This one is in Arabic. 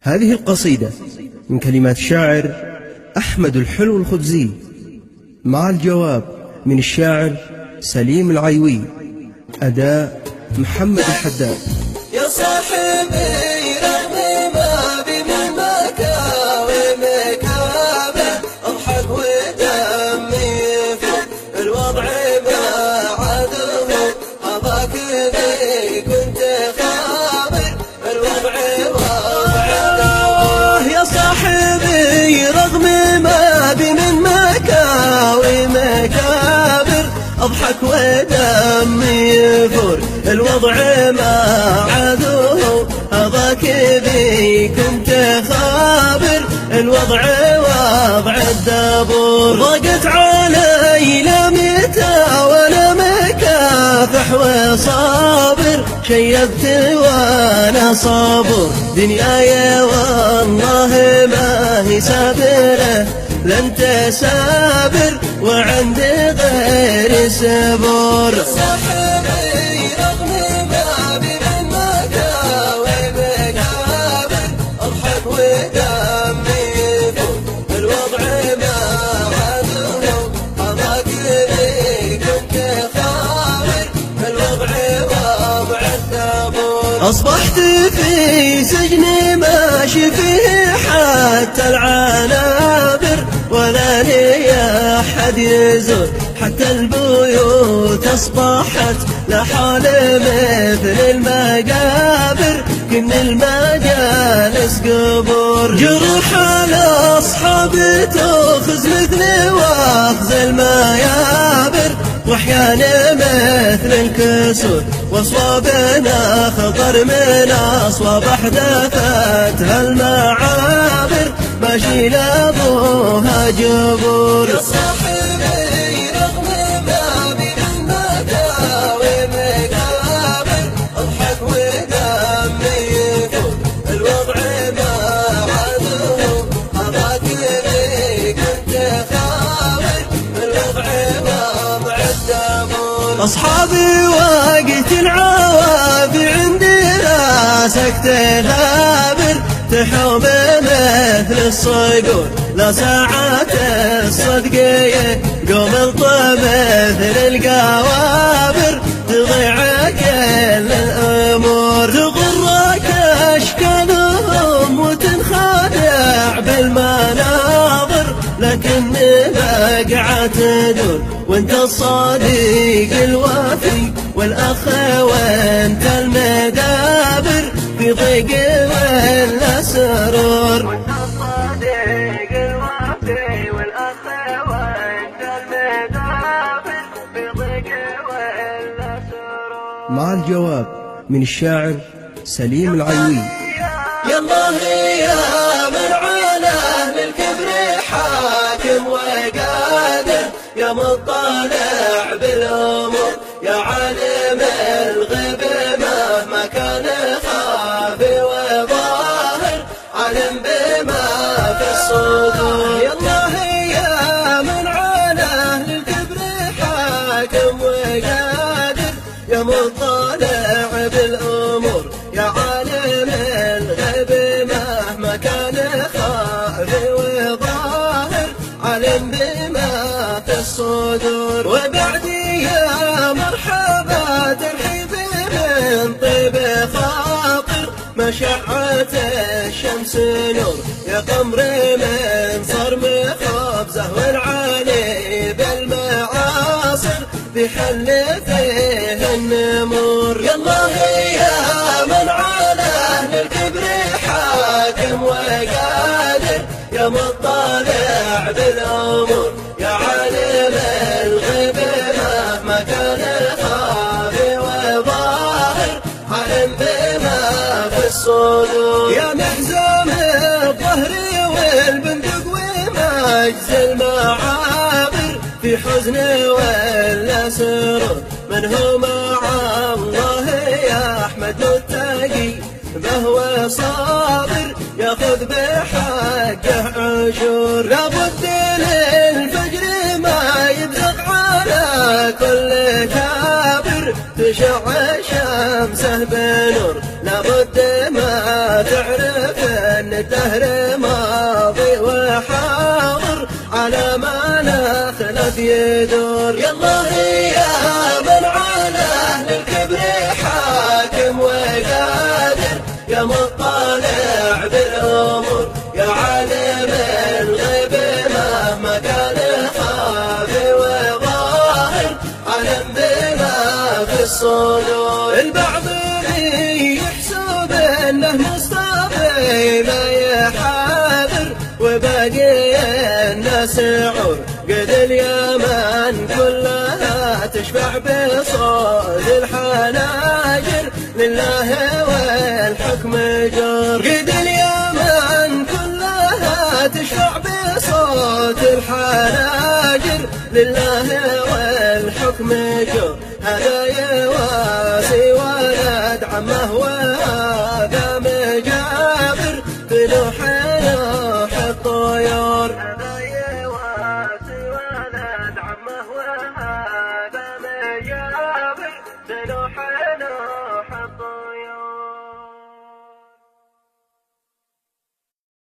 هذه القصيدة من كلمات الشاعر أحمد الحلو الخبزي، مع الجواب من الشاعر سليم العيوي، أداء محمد الحداد. يا صاحبي رغم ما بي من مكاوي مكابر، اضحك ودمي يفوت الوضع ما عاده، هذاك ذي كنت خابر الوضع وضع. يا صاحبي رغم ما بي من مكاوي مكابر، اضحك ودمي يفور الوضع ما عادوه، هذاك ذي كنت خابر الوضع وضع الدبور. ضاقت علي لمتى وانا مكافح وصابر، شيبت وانا صابر دنياي والله ما هي سابره، لن تسابر وعند غير سبور. صاحبي رغم ما بي من مكاوي مكابر، اضحك ودمي يفوت الوضع ما عاده، هذاك ذي كنت خابر الوضع وضع الدبور. اصبحت في سجن ماشي فيه حتى العنابر، ولا لي أحد يزور حتى البيوت أصبحت لحال مثل المقابر، كن المجالس قبور. جروح الأصحاب تأخذ مثل وأخذ الميابر، وأحيانا مثل الكسور، وأصوابنا خطر من أصواب أحداثتها المعابر، ماشي لابوها جبور. يا صاحبي رغم ما بي من مكاوي مكابر، اضحك ودمي يفوت الوضع ما عاده، هذاك ذي كنت خابر الوضع وضع الدبور. اصحابي وقت العوافي عندي راسك تغابر، تحوم مثل الصقور لا ساعات الصدقية، قوم الطب مثل القوابر، تضيع كل الأمور. تغرك أشكالهم وتنخدع بالمناظر، لكن بقعة تدور وانت الصديق الوفي والأخ وانت المدابر، في ضيق ولا سرور. وانت الصديق الوفي والأخ وانت المدابر، في ضيق ولا سرور. مع الجواب من الشاعر سليم العيوي. يا الله يا من على أهل الكبر حاكم وقادر، يا مطلع بالأمور، يا عالم الغيب مهما كان خافي وظاهر، علم بما في الصدور. يا الله يا من على أهل الكبر حاكم وقادر، يا مطلع بالأمور، يا عالم الغيب مهما كان خافي وظاهر، علم بما في الصدور. وبعدي يا مرحبا ترحيب من طيب خاطر، مشعة الشمس نور يا قمر من صرم خبزه، والعالي بالمعاصر بحل فيه النمور. يا الله يا من على أهل الكبر حاكم وقادر، يا مطلع بالأمور، يا عالم الغيب مهما كان خافي وظاهر، علم بما في الصدور. يا محزام الظهر والبندق ومجز المعابر، في حزن ولا سرور، من هو مع الله يا أحمد متقي، فهو صابر ياخذ بحقه عشور. لابد للفجر ما يبزغ على كل كابر، تشع شمسه بنور، لابد ما تعرف ان الدهر ماضي وحاضر على ما لا خلف يدور. يا الله يا من على اهل الكبر حاكم وقادر، يا مطلع بالامور، يا عالم الغيب مهما كان خافي وظاهر، علم بما في الصدور. البعض يحسب انه مصطفى ما يحاذر، وباقي الناس عور قد اليمن كلها تشفع بصوت الحناجر، لله والحكم جور. قد اليمن كلها تشفع بصوت الحناجر، لله والحكم جور. هذا يواسي ولد عمه وهذا مجابر، بنوح